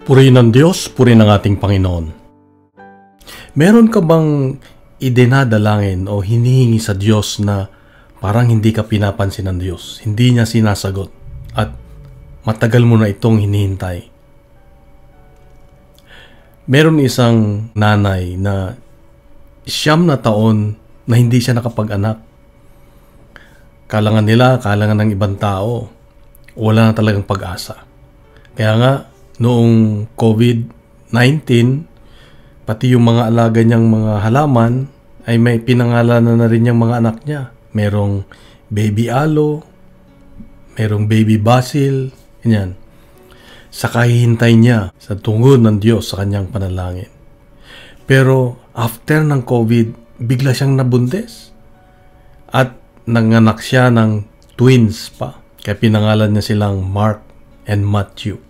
Purihin ng Diyos, purihin ng ating Panginoon. Meron ka bang idinadalangin o hinihingi sa Diyos na parang hindi ka pinapansin ng Diyos, hindi niya sinasagot, at matagal mo na itong hinihintay? Meron isang nanay na 9 na taon na hindi siya nakapag-anak. Kalangan nila, kalangan ng ibang tao, wala na talagang pag-asa. Kaya nga, noong COVID-19, pati yung mga alaga niyang mga halaman ay may pinangalanan na rin yung mga anak niya. Merong baby aloe, merong baby basil, ganyan. Sa kahihintay niya sa tungod ng Diyos sa kanyang panalangin. Pero after ng COVID, bigla siyang nabuntis. At nanganak siya ng twins pa. Kaya pinangalan niya silang Mark and Matthew.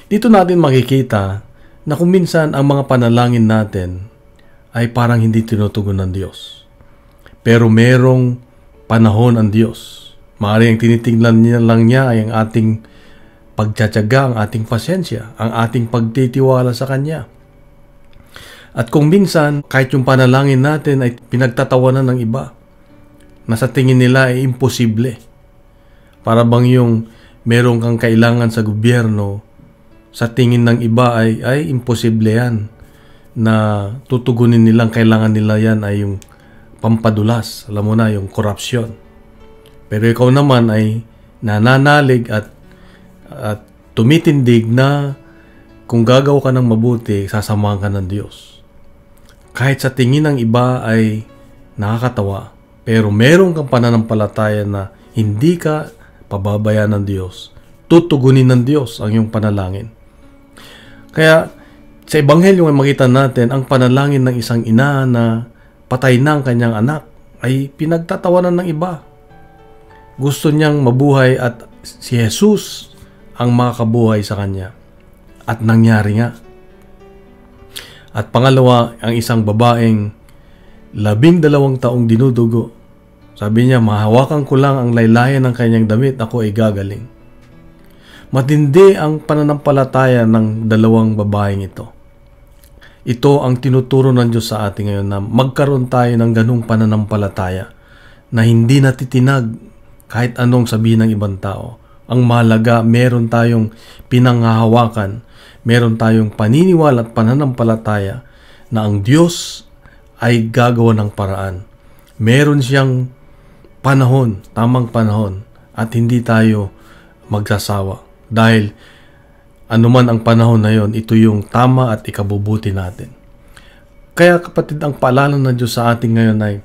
Dito natin makikita na kung minsan ang mga panalangin natin ay parang hindi tinutugon ng Diyos. Pero merong panahon ang Diyos. Maaaring ang tinitingnan niya lang niya ay ang ating pagtsatsaga, ang ating pasensya, ang ating pagtitiwala sa Kanya. At kung minsan, kahit yung panalangin natin ay pinagtatawanan ng iba, na sa tingin nila ay imposible. Para bang yung meron kang kailangan sa gobyerno, sa tingin ng iba ay imposible yan, na tutugunin nilang kailangan nila yan ay yung pampadulas, alam mo na, yung korupsyon. Pero ikaw naman ay nananalig at tumitindig na kung gagawa ka ng mabuti, sasamahan ka ng Diyos. Kahit sa tingin ng iba ay nakakatawa, pero meron kang pananampalataya na hindi ka pababayaan ng Diyos. Tutugunin ng Diyos ang iyong panalangin. Kaya sa Ebanghelyo ay makita natin ang panalangin ng isang ina na patay na ang kanyang anak ay pinagtatawanan ng iba. Gusto niyang mabuhay at si Jesus ang makakabuhay sa kanya. At nangyari nga. At pangalawa, ang isang babaeng 12 taong dinudugo. Sabi niya, mahawakan ko lang ang laylayan ng kanyang damit, ako ay gagaling. Matindi ang pananampalataya ng 2 babaeng ito. Ito ang tinuturo ng Diyos sa atin ngayon na magkaroon tayo ng ganung pananampalataya na hindi natitinag kahit anong sabihin ng ibang tao. Ang mahalaga, meron tayong pinanghahawakan, meron tayong paniniwala at pananampalataya na ang Diyos ay gagawa ng paraan. Meron siyang panahon, tamang panahon, at hindi tayo magsasawa. Dahil anuman ang panahon na yon, ito yung tama at ikabubuti natin. Kaya kapatid, ang paalala ng Diyos sa atin ngayon ay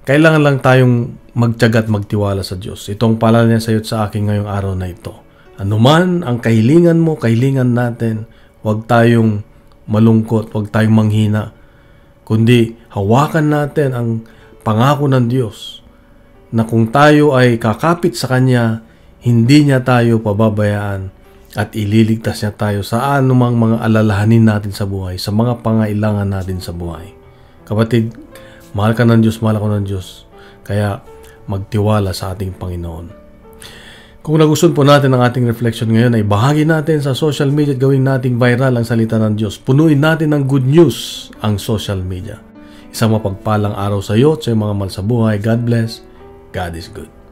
kailangan lang tayong magtiyaga at magtiwala sa Diyos. Itong paalala niya sa iyo at sa akin ngayong araw na ito. Anuman ang kahilingan mo, kahilingan natin, huwag tayong malungkot, huwag tayong manghina. Kundi hawakan natin ang pangako ng Diyos na kung tayo ay kakapit sa Kanya, hindi niya tayo pababayaan at ililigtas niya tayo sa anumang mga alalahanin natin sa buhay, sa mga pangailangan natin sa buhay. Kapatid, mahal ka ng Diyos, mahal ako ng Diyos. Kaya magtiwala sa ating Panginoon. Kung nagustuhan po natin ang ating reflection ngayon, ay bahagi natin sa social media at gawin nating viral ang salita ng Diyos. Punuin natin ng good news ang social media. Isang mapagpalang araw sa iyo at sa mga mahal sa buhay. God bless. God is good.